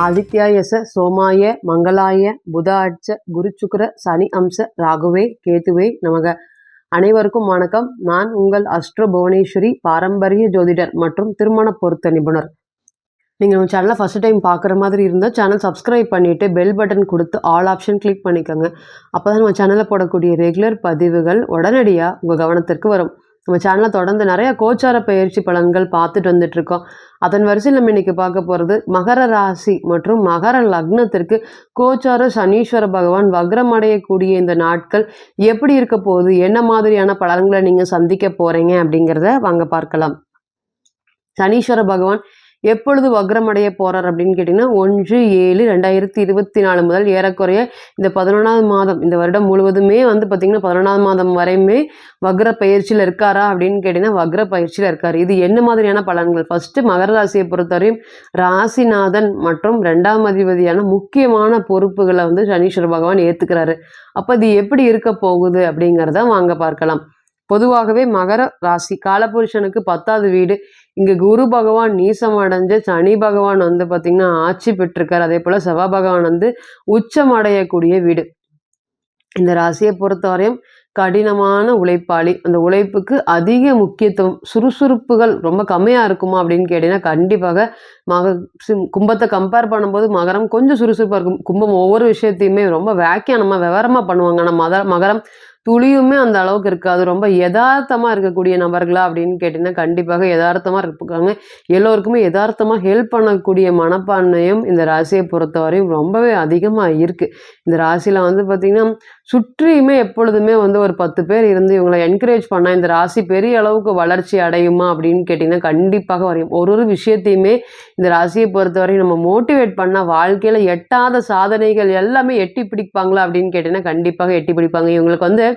ஆதித்யாயச சோமாய மங்களாய புதாட்ச குருச்சுக்கர சனி அம்ச ராகுவே கேதுவே நமக. அனைவருக்கும் வணக்கம். நான் உங்கள் அஸ்ட்ரோ புவனேஸ்வரி, பாரம்பரிய ஜோதிடர் மற்றும் திருமண பொருத்த நிபுணர். நீங்கள் நம்ம சேனலை ஃபஸ்ட் டைம் பார்க்குற மாதிரி இருந்தால் சேனல் சப்ஸ்கிரைப் பண்ணிவிட்டு பெல் பட்டன் கொடுத்து ஆல் ஆப்ஷன் கிளிக் பண்ணிக்கோங்க. அப்போ தான் நம்ம சேனலில் போடக்கூடிய ரெகுலர் பதிவுகள் உடனடியாக உங்கள் கவனத்திற்கு வரும். நம்ம சேனலில் தொடர்ந்து நிறைய கோச்சார பயிற்சி பலன்கள் பார்த்துட்டு வந்துட்டுருக்கோம். அதன் வரிசையில் நம்ம இன்றைக்கி பார்க்க போகிறது மகர ராசி மற்றும் மகர லக்னத்திற்கு கோச்சார சனீஸ்வர பகவான் வக்ரமடையக்கூடிய இந்த நாட்கள் எப்படி இருக்க போகுது, என்ன மாதிரியான பலன்களை நீங்கள் சந்திக்க போகிறீங்க அப்படிங்கிறத வாங்க பார்க்கலாம். சனீஸ்வர பகவான் எப்பொழுது வக்ரமடைய போகிறார் அப்படின்னு கேட்டிங்கன்னா 1/7/2024 முதல் ஏறக்குறைய இந்த 11ஆவது மாதம், இந்த வருடம் முழுவதுமே பார்த்திங்கன்னா 11ஆவது மாதம் வரையுமே வக்ர பயிற்சியில் இருக்காரா அப்படின்னு கேட்டிங்கன்னா வக்ர பயிற்சியில் இருக்கார். இது என்ன மாதிரியான பலன்கள்? ஃபஸ்ட்டு மகர ராசியை பொறுத்தவரையும் ராசிநாதன் மற்றும் 2ஆம் அதிபதியான முக்கியமான பொறுப்புகளை சனீஸ்வர பகவான் ஏற்றுக்கிறாரு. அப்போ இது எப்படி இருக்க போகுது அப்படிங்கிறத வாங்க பார்க்கலாம். பொதுவாகவே மகர ராசி காலபுருஷனுக்கு 10வது வீடு. இங்கே குரு பகவான் நீசம் அடைஞ்ச சனி பகவான் பார்த்திங்கன்னா ஆட்சி பெற்றிருக்கார். அதே போல் செவ்வாய் பகவான் உச்சம் அடையக்கூடிய வீடு. இந்த ராசியை பொறுத்தவரையும் கடினமான உழைப்பாளி. அந்த உழைப்புக்கு அதிக முக்கியத்துவம். சுறுசுறுப்புகள் ரொம்ப கம்மியாக இருக்குமா அப்படின்னு கேட்டிங்கன்னா கண்டிப்பாக கும்பத்தை கம்பேர் பண்ணும்போது மகரம் கொஞ்சம் சுறுசுறுப்பாக இருக்கும். கும்பம் ஒவ்வொரு விஷயத்தையுமே ரொம்ப வியாக்கியானமாக விவரமாக பண்ணுவாங்க. ஆனால் மகரம் துளியுமே அந்த அளவுக்கு இருக்காது. ரொம்ப யதார்த்தமாக இருக்கக்கூடிய நபர்களா அப்படின்னு கேட்டிங்கன்னா கண்டிப்பாக யதார்த்தமாக இருப்பாங்க. எல்லோருக்குமே யதார்த்தமாக ஹெல்ப் பண்ணக்கூடிய மனப்பான்மையும் இந்த ராசியை பொறுத்தவரையும் ரொம்பவே அதிகமாக இருக்குது. இந்த ராசியில் பார்த்திங்கன்னா சுற்றியுமே எப்பொழுதுமே ஒரு 10 பேர் இருந்து இவங்களை என்கரேஜ் பண்ணால் இந்த ராசி பெரிய அளவுக்கு வளர்ச்சி அடையுமா அப்படின்னு கேட்டிங்கன்னா கண்டிப்பாக வரையும். ஒரு விஷயத்தையுமே இந்த ராசியை பொறுத்தவரையும் நம்ம மோட்டிவேட் பண்ணால் வாழ்க்கையில் எட்டாத சாதனைகள் எல்லாமே எட்டி பிடிப்பாங்களா அப்படின்னு கேட்டிங்கன்னா கண்டிப்பாக எட்டி பிடிப்பாங்க. இவங்களுக்கு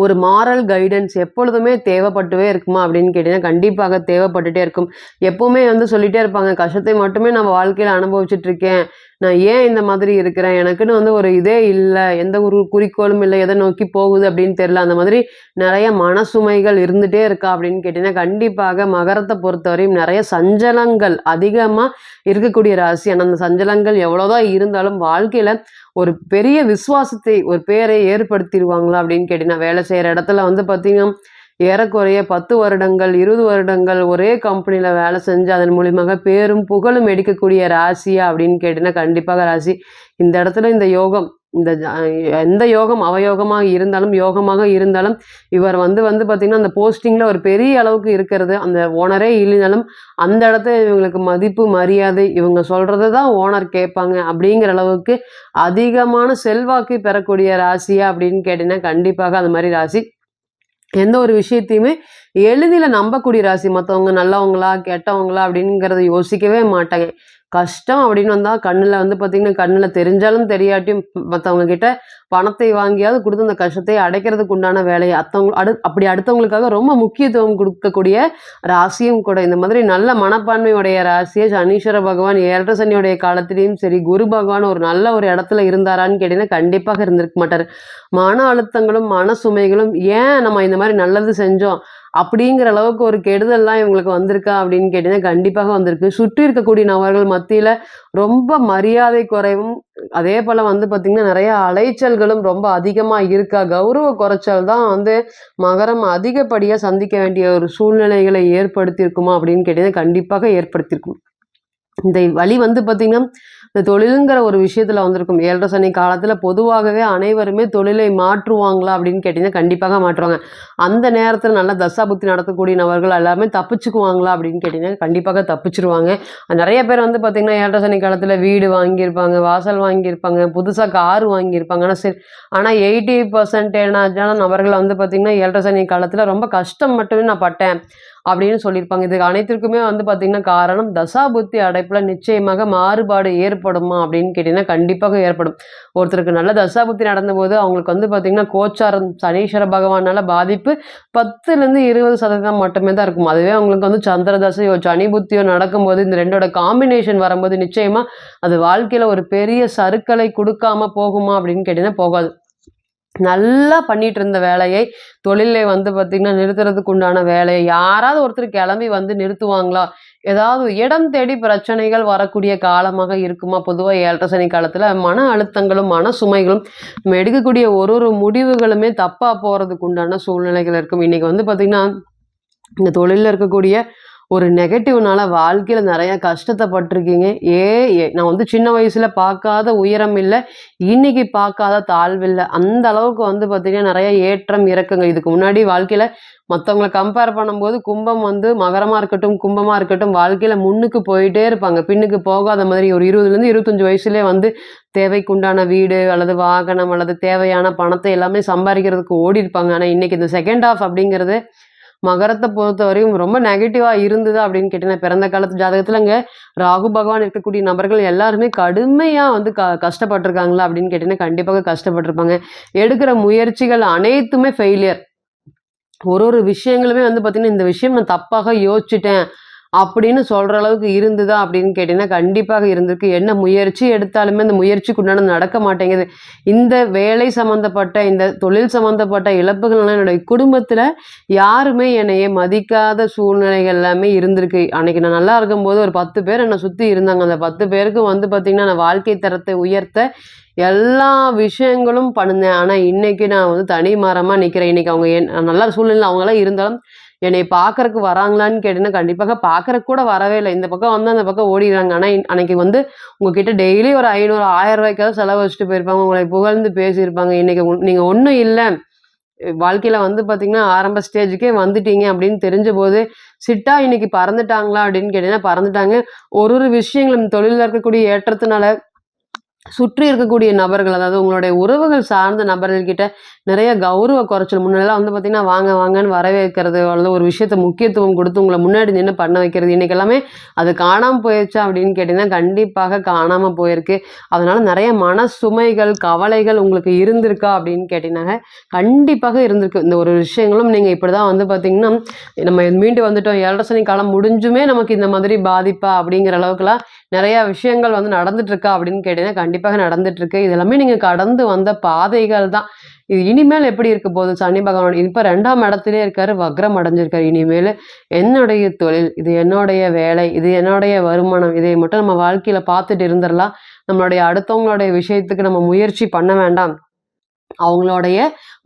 ஒரு மாரல் கைடன்ஸ் எப்பொழுதுமே தேவைப்பட்டுவே இருக்குமா அப்படின்னு கேட்டிங்கன்னா கண்டிப்பாக தேவைப்பட்டுட்டே இருக்கும். எப்போவுமே சொல்லிகிட்டே இருப்பாங்க, கஷ்டத்தை மட்டுமே நம்ம வாழ்க்கையில் அனுபவிச்சுட்டு இருக்கேன், நான் ஏன் இந்த மாதிரி இருக்கிறேன், எனக்குன்னு ஒரு இதே இல்லை, எந்த ஒரு குறிக்கோளும் இல்லை, எதை நோக்கி போகுது அப்படின்னு தெரியல, அந்த மாதிரி நிறைய மனசுமைகள் இருந்துகிட்டே இருக்கா அப்படின்னு கேட்டிங்கன்னா கண்டிப்பாக மகரத்தை பொறுத்தவரையும் நிறைய சஞ்சலங்கள் அதிகமாக இருக்கக்கூடிய ராசி. ஆனால் அந்த சஞ்சலங்கள் எவ்வளோதான் இருந்தாலும் வாழ்க்கையில் ஒரு பெரிய விசுவாசத்தை, ஒரு பேரை ஏற்படுத்திடுவாங்களா அப்படின்னு கேட்டிங்கன்னா வேலை செய்கிற இடத்துல பார்த்திங்கன்னா ஏறக்குறைய 10 வருடங்கள் 20 வருடங்கள் ஒரே கம்பெனியில் வேலை செஞ்சு அதன் மூலியமாக பேரும் புகழும் எடுக்கக்கூடிய ராசியா அப்படின்னு கேட்டிங்கன்னா கண்டிப்பாக ராசி. இந்த இடத்துல இந்த யோகம், எந்த யோகம் அவயோகமாக இருந்தாலும் யோகமாக இருந்தாலும் இவர் பார்த்திங்கன்னா அந்த போஸ்டிங்கில் ஒரு பெரிய அளவுக்கு இருக்கிறது. அந்த ஓனரே இல்லைனாலும் அந்த இடத்துல இவங்களுக்கு மதிப்பு மரியாதை, இவங்க சொல்கிறத தான் ஓனர் கேட்பாங்க அப்படிங்கிற அளவுக்கு அதிகமான செல்வாக்கு பெறக்கூடிய ராசியா அப்படின்னு கேட்டிங்கன்னா கண்டிப்பாக அது மாதிரி ராசி. எந்த ஒரு விஷயத்தையுமே எளிதில் நம்பக்கூடிய ராசி. மற்றவங்க நல்லவங்களா கெட்டவங்களா அப்படிங்கிறத யோசிக்கவே மாட்டாங்க. கஷ்டம் அப்படின்னு வந்தால் கண்ணில் பார்த்திங்கன்னா கண்ணில் தெரிஞ்சாலும் தெரியாட்டியும் மற்றவங்க கிட்ட பணத்தை வாங்கியாவது கொடுத்து அந்த கஷ்டத்தை அடைக்கிறதுக்கு உண்டான வேலையை அப்படி அடுத்தவங்களுக்காக ரொம்ப முக்கியத்துவம் கொடுக்கக்கூடிய ராசியும் கூட. இந்த மாதிரி நல்ல மனப்பான்மையுடைய ராசியை சனீஸ்வர பகவான் 7.5 சனியுடைய காலத்திலையும் சரி, குரு பகவான் ஒரு நல்ல ஒரு இடத்துல இருந்தாரான்னு கேட்டிங்கன்னா கண்டிப்பாக இருந்திருக்க மாட்டார். மன அழுத்தங்களும் மன சுமைகளும் ஏன் நம்ம இந்த மாதிரி நல்லது செஞ்சோம் அப்படிங்கிற அளவுக்கு ஒரு கெடுதல்லாம் இவங்களுக்கு வந்திருக்கா அப்படின்னு கேட்டிங்கன்னா கண்டிப்பாக வந்திருக்கு. சுற்றி இருக்கக்கூடிய நபர்கள் மத்தியில் ரொம்ப மரியாதை குறைவும், அதே போல் பார்த்திங்கன்னா நிறைய அலைச்சல்களும் ரொம்ப அதிகமாக இருக்கா. கௌரவ குறைச்சல் தான் மகரம் அதிகப்படியாக சந்திக்க வேண்டிய ஒரு சூழ்நிலைகளை ஏற்படுத்தியிருக்குமா அப்படின்னு கேட்டிங்கன்னா கண்டிப்பாக ஏற்படுத்தியிருக்கும். இந்த வழி பார்த்திங்கன்னா இந்த தொழிலுங்கிற ஒரு விஷயத்தில் வந்திருக்கும். 7.5 சனி காலத்தில் பொதுவாகவே அனைவருமே தொழிலை மாற்றுவாங்களா அப்படின்னு கேட்டிங்கன்னா கண்டிப்பாக மாற்றுவாங்க. அந்த நேரத்தில் நல்லா தசாபுத்தி நடத்தக்கூடிய நபர்கள் எல்லாருமே தப்பிச்சுக்குவாங்களா அப்படின்னு கேட்டிங்கன்னா கண்டிப்பாக தப்பிச்சிருவாங்க. நிறைய பேர் பார்த்திங்கன்னா 7.5 சனி காலத்தில் வீடு வாங்கியிருப்பாங்க, வாசல் வாங்கியிருப்பாங்க, புதுசாக கார் வாங்கியிருப்பாங்க. ஆனால் சரி, ஆனால் 80% நபர்கள் பார்த்திங்கன்னா 7.5 சனி காலத்தில் ரொம்ப கஷ்டம் மட்டுமே நான் பட்டேன் அப்படின்னு சொல்லியிருப்பாங்க. இதுக்கு அனைத்திற்குமே பார்த்திங்கன்னா காரணம் தசாபுத்தி அடைப்பில் நிச்சயமாக மாறுபாடு ஏற்படுமா அப்படின்னு கேட்டிங்கன்னா கண்டிப்பாக ஏற்படும். ஒருத்தருக்கு நல்ல தசாபுத்தி நடந்தபோது அவங்களுக்கு பார்த்திங்கன்னா கோச்சாரம் சனீஸ்வர பகவானால் பாதிப்பு 10-20% மட்டுமே தான் இருக்கும். அதுவே அவங்களுக்கு சந்திர தசையோ சனி புத்தியோ நடக்கும்போது இந்த ரெண்டோட காம்பினேஷன் வரும்போது நிச்சயமாக அது வாழ்க்கையில் ஒரு பெரிய சறுக்கலை கொடுக்காம போகுமா அப்படின்னு கேட்டிங்கன்னா போகாது. நல்லா பண்ணிட்டு இருந்த வேலையை தொழிலை பார்த்திங்கன்னா நிறுத்துறதுக்கு உண்டான வேலையை யாராவது ஒருத்தர் கிளம்பி நிறுத்துவாங்களா? ஏதாவது இடம் தேடி பிரச்சனைகள் வரக்கூடிய காலமாக இருக்குமா? பொதுவா 7 சனி காலத்துல மன அழுத்தங்களும், மன சுமைகளும், நம்ம எடுக்கக்கூடிய ஒரு முடிவுகளுமே தப்பா போறதுக்கு உண்டான சூழ்நிலைகள் இருக்கும். இன்னைக்கு வந்து பார்த்தீங்கன்னா, இந்த தொழில்ல இருக்கக்கூடிய ஒரு நெகட்டிவ்னால வாழ்க்கையில நெறைய கஷ்டத்த பட்டுருக்கீங்க. நான் வந்து சின்ன வயசுல பார்க்காத உயரம் இல்ல, இன்னைக்கு பார்க்காத தாழ்வு இல்ல. அந்த அளவுக்கு வந்து பார்த்தீங்கன்னா, நெறைய ஏற்றம், இறக்கங்கள். இதுக்கு முன்னாடி வாழ்க்கையில மத்தவங்கள கம்பேர் பண்ணும்போது கும்பம் வந்து மகரமா இருக்கட்டும், கும்பமா இருக்கட்டும், வாழ்க்கையில முன்னுக்கு போயிட்டே இருப்பாங்க. பின்னுக்கு போகாத மாதிரி ஒரு 20லேருந்து 25 வயசுலயே வந்து தேவைக்குண்டான வீடு அல்லது வாகனம் அல்லது தேவையான பணத்த எல்லாமே சம்பாரிக்கிறதுக்கு ஓடிருப்பாங்க. ஆனா, இன்னைக்கு இந்த செகண்ட் ஹாஃப் அப்படிங்கிறது மகரத்த பொறுத்தவரையும் ரொம்ப நெகட்டிவா இருந்ததா அப்படின்னு கேட்டீங்கன்னா, பிறந்த காலத்து ஜாதகத்துலங்க ராகு பகவான் இருக்கக்கூடிய நபர்கள் எல்லாருமே கடுமையா வந்து கஷ்டப்பட்டுருக்காங்களா அப்படின்னு கேட்டீங்கன்னா, கண்டிப்பாக கஷ்டப்பட்டுருப்பாங்க. எடுக்கிற முயற்சிகள் அனைத்துமே ஃபெயிலியர். ஒரு விஷயங்களுமே வந்து பார்த்தீங்கன்னா, இந்த விஷயம் நான் தப்பாக யோசிச்சுட்டேன் அப்படின்னு சொல்ற அளவுக்கு இருந்ததா அப்படின்னு கேட்டீங்கன்னா, கண்டிப்பாக இருந்திருக்கு. என்ன முயற்சி எடுத்தாலுமே அந்த முயற்சிக்கு உண்டானது நடக்க மாட்டேங்குது. இந்த வேலை சம்மந்தப்பட்ட, இந்த தொழில் சம்மந்தப்பட்ட இழப்புகள்லாம் என்னுடைய குடும்பத்தில யாருமே என்னைய மதிக்காத சூழ்நிலைகள் எல்லாமே இருந்திருக்கு. அன்னைக்கு நான் நல்லா இருக்கும்போது ஒரு 10 பேர் என்னை சுத்தி இருந்தாங்க. அந்த 10 பேருக்கும் வந்து பார்த்தீங்கன்னா, நான் வாழ்க்கை தரத்தை உயர்த்த எல்லா விஷயங்களும் பண்ணுனேன். ஆனா, இன்னைக்கு நான் வந்து தனி மரமா நிக்கிறேன். இன்னைக்கு அவங்க நல்ல சூழ்நிலையில அவங்கலாம் இருந்தாலும், என்னைய பார்க்கறக்கு வராங்களான்னு கேட்டீங்கன்னா, கண்டிப்பாக பார்க்கறக்கு கூட வரவே இல்ல. இந்த பக்கம் வந்தா, அந்த பக்கம் ஓடிருவாங்க. ஆனா, அன்னைக்கு வந்து உங்ககிட்ட டெய்லி ஒரு 500, 1000 ரூபாய்க்காவது செலவு வச்சுட்டு போயிருப்பாங்க. உங்களை புகழ்ந்து பேசியிருப்பாங்க. இன்னைக்கு நீங்க ஒண்ணும் இல்ல. வாழ்க்கையில வந்து பார்த்தீங்கன்னா, ஆரம்ப ஸ்டேஜுக்கே வந்துட்டீங்க அப்படின்னு தெரிஞ்சபோது, சிட்டா இன்னைக்கு பறந்துட்டாங்களா அப்படின்னு கேட்டீங்கன்னா, பறந்துட்டாங்க. ஒரு விஷயங்களும் தொழில்ல இருக்கக்கூடிய ஏற்றத்தினால சுற்றி இருக்கக்கூடிய நபர்கள், அதாவது உங்களுடைய உறவுகள் சார்ந்த நபர்கள் கிட்ட நிறைய கௌரவ குறைச்சல். முன்னாடிலாம் வந்து பார்த்தீங்கன்னா, வாங்க வாங்கன்னு வரவேற்கிறது, அல்லது ஒரு விஷயத்த முக்கியத்துவம் கொடுத்து உங்கள முன்னாடி நின்னு பண்ண வைக்கிறது. இன்னைக்கு எல்லாமே அது காணாம போயிருச்சா அப்படின்னு கேட்டீங்கன்னா, கண்டிப்பாக காணாம போயிருக்கு. அதனால நிறைய மன சுமைகள், கவலைகள் உங்களுக்கு இருந்திருக்கா அப்படின்னு கேட்டீங்கன்னாங்க, கண்டிப்பாக இருந்திருக்கு. இந்த ஒரு விஷயங்களும் நீங்க இப்படிதான் வந்து பார்த்தீங்கன்னா, நம்ம மீண்டு வந்துட்டோம், 7 சனி காலம் முடிஞ்சுமே நமக்கு இந்த மாதிரி பாதிப்பா அப்படிங்கிற அளவுக்குலாம் நிறைய விஷயங்கள் வந்து நடந்துட்டு இருக்கா அப்படின்னு கேட்டீங்கன்னா, கண்டிப்பாக நடந்துட்டு இருக்கு. இது எல்லாமே நீங்க கடந்து வந்த பாதைகள் தான். இது இனிமேல் எப்படி இருக்க போகுது? சனி பகவான் இப்ப 2ஆம் இடத்திலே இருக்காரு, வக்ரம் அடைஞ்சிருக்காரு. இனிமேலு என்னுடைய தொழில், இது என்னுடைய வேலை, இது என்னுடைய வருமானம், இதை மட்டும் நம்ம வாழ்க்கையில பார்த்துட்டு இருந்துரலாம். நம்மளுடைய அடுத்தவங்களுடைய விஷயத்துக்கு நம்ம முயற்சி பண்ண வேண்டாம். அவங்களுடைய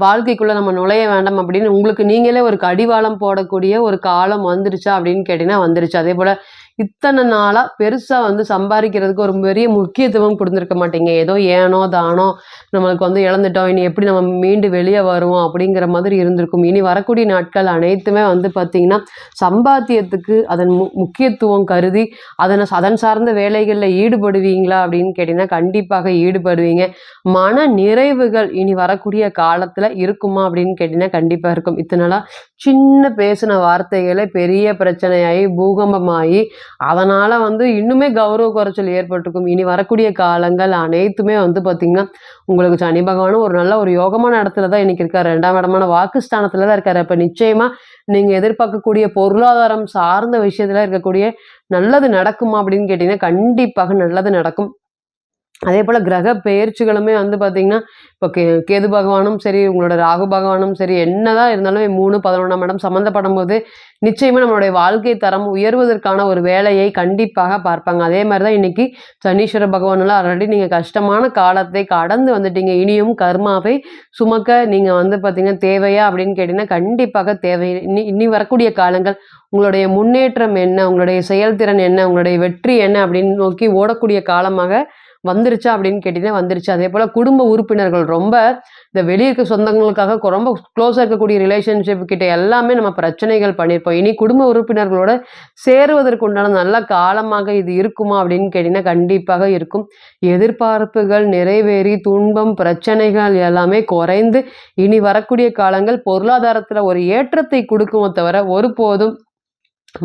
வாழ்க்கைக்குள்ள நம்ம நுழைய வேண்டாம் அப்படின்னு உங்களுக்கு நீங்களே ஒரு கடிவாளம் போடக்கூடிய ஒரு காலம் வந்துருச்சா அப்படின்னு கேட்டீங்கன்னா வந்துருச்சு. அதே போல இத்தனை நாளா பெருசா வந்து சம்பாதிக்கிறதுக்கு ஒரு பெரிய முக்கியத்துவம் கொடுத்துருக்க மாட்டீங்க. ஏதோ ஏனோ தானோ நம்மளுக்கு வந்து இழந்துட்டோம், இனி எப்படி நம்ம மீண்டு வெளியே வருவோம் அப்படிங்கிற மாதிரி இருந்திருக்கும். இனி வரக்கூடிய நாட்கள் அனைத்துமே வந்து பார்த்தீங்கன்னா, சம்பாத்தியத்துக்கு அதன் முக்கியத்துவம் கருதி அதன் சார்ந்த வேலைகளில் ஈடுபடுவீங்களா அப்படின்னு கேட்டீங்கன்னா, கண்டிப்பாக ஈடுபடுவீங்க. மன நிறைவுகள் இனி வரக்கூடிய காலத்துல இருக்குமா அப்படின்னு கேட்டீங்கன்னா, கண்டிப்பா இருக்கும். இத்தனை நாளா சின்ன பேசின வார்த்தைகளே பெரிய பிரச்சனையாகி பூகம்பமாகி அதனால வந்து இன்னுமே கௌரவ குறைச்சல் ஏற்பட்டிருக்கும். இனி வரக்கூடிய காலங்கள் அனைத்துமே வந்து பார்த்தீங்கன்னா, உங்களுக்கு சனி பகவானும் ஒரு நல்ல ஒரு யோகமான இடத்துல தான் இன்னைக்கு இருக்காரு. 2ஆம் இடமான வாக்குஸ்தானத்துல தான் இருக்காரு. அப்ப நிச்சயமா நீங்க எதிர்பார்க்கக்கூடிய பொருளாதாரம் சார்ந்த விஷயத்துல இருக்கக்கூடிய நல்லது நடக்குமா அப்படின்னு கேட்டீங்கன்னா, கண்டிப்பாக நல்லது நடக்கும். அதேபோல கிரக பெயர்ச்சிகளுமே வந்து பார்த்தீங்கன்னா, இப்போ கேது பகவானும் சரி, உங்களோட ராகு பகவானும் சரி, என்னதான் இருந்தாலும் 3, 11ஆம் இடம் சம்மந்தப்படும்போது, நிச்சயமா நம்மளுடைய வாழ்க்கை தரம் உயர்வதற்கான ஒரு வேலையை கண்டிப்பாக பார்ப்பாங்க. அதே மாரி தான் இன்னைக்கு சனீஸ்வர பகவானெல்லாம் ஆல்ரெடி நீங்க கஷ்டமான காலத்தை கடந்து வந்துட்டீங்க. இனியும் கர்மாவை சுமக்க நீங்க வந்து பார்த்தீங்கன்னா, தேவையா அப்படின்னு கேட்டீங்கன்னா, கண்டிப்பாக தேவை. இனி வரக்கூடிய காலங்கள் உங்களுடைய முன்னேற்றம் என்ன? உங்களுடைய செயல்திறன் என்ன? உங்களுடைய வெற்றி என்ன? அப்படின்னு நோக்கி ஓடக்கூடிய காலமாக வந்துருச்சா அப்படின்னு கேட்டீங்கன்னா வந்துருச்சு. அதேபோல குடும்ப உறுப்பினர்கள் ரொம்ப இந்த வெளிய இருக்க சொந்தங்களுக்காக ரொம்ப க்ளோஸா இருக்கக்கூடிய ரிலேஷன்ஷிப் கிட்ட எல்லாமே நம்ம பிரச்சனைகள் பண்ணியிருப்போம். இனி குடும்ப உறுப்பினர்களோட சேருவதற்கு உண்டான நல்ல காலமாக இது இருக்குமா அப்படின்னு கேட்டீங்கன்னா, கண்டிப்பாக இருக்கும். எதிர்பார்ப்புகள் நிறைவேறி துன்பம், பிரச்சனைகள் எல்லாமே குறைந்து இனி வரக்கூடிய காலங்கள் பொருளாதாரத்துல ஒரு ஏற்றத்தை குடுக்குமோ தவிர ஒருபோதும்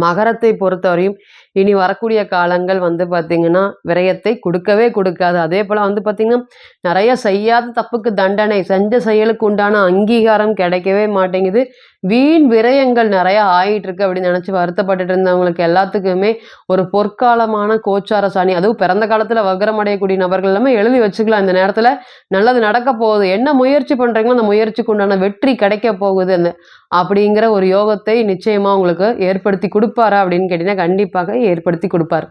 மகரத்தை பொறுத்தவரையும் இனி வரக்கூடிய காலங்கள் வந்து பார்த்தீங்கன்னா, விரயத்தை குடுக்கவே குடுக்காது. அதேபோல வந்து பார்த்தீங்கன்னா, நெறைய செய்யாத தப்புக்கு தண்டனை, செஞ்ச செயலுக்கு உண்டான அங்கீகாரம் கிடைக்கவே மாட்டேங்குது. வீண் விரயங்கள் நெறைய ஆயிட்டுருக்கு அப்படின்னு நெனச்சு வருத்தப்பட்டுட்டு இருந்தவங்களுக்கு எல்லாத்துக்குமே ஒரு பொற்காலமான கோச்சார சனி, அதுவும் பிறந்த காலத்துல வக்ரம் அடையக்கூடிய நபர்கள் எல்லாமே எழுதி வச்சுக்கலாம். இந்த நேரத்துல நல்லது நடக்க போகுது. என்ன முயற்சி பண்றீங்களோ, அந்த முயற்சிக்கு உண்டான வெற்றி கிடைக்க போகுது. அப்படிங்கிற ஒரு யோகத்தை நிச்சயமா உங்களுக்கு ஏற்படுத்தி குடுப்பாரா அப்படின்னு கேட்டீங்கன்னா, கண்டிப்பாக ஏற்படுத்தி கொடுப்பார்.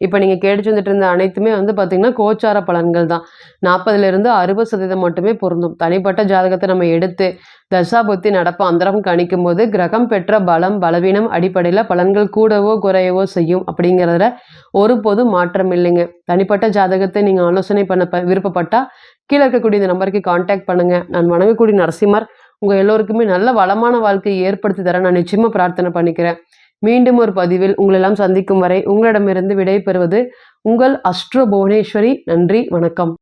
இப்போ நீங்கள் கேட்டு வந்துட்டு இருந்த அனைத்துமே வந்து பார்த்தீங்கன்னா கோச்சார பலன்கள் தான். 40லிருந்து 60% மட்டுமே பொருந்தும். தனிப்பட்ட ஜாதகத்தை நம்ம எடுத்து தசாபுத்தி நடப்பு அந்தரம் கணிக்கும் போது கிரகம் பெற்ற பலம் பலவீனம் அடிப்படையில் பலன்கள் கூடவோ குறையவோ செய்யும் அப்படிங்கிறதுல ஒருபோதும் மாற்றம் இல்லைங்க. தனிப்பட்ட ஜாதகத்தை நீங்கள் ஆலோசனை பண்ண விருப்பப்பட்டால் கீழே இருக்கக்கூடிய இந்த நம்பருக்கு கான்டாக்ட் பண்ணுங்கள். நான் வணங்கக்கூடிய நரசிம்மர் உங்கள் எல்லோருக்குமே நல்ல வளமான வாழ்க்கையை ஏற்படுத்தி தர நான் நிச்சயமாக பிரார்த்தனை பண்ணிக்கிறேன். மீண்டும் ஒரு பதிவில் உங்களெல்லாம் சந்திக்கும் வரை உங்களிடமிருந்து விடை பெறுவது உங்கள் அஸ்ட்ரோ புவனேஸ்வரி. நன்றி, வணக்கம்.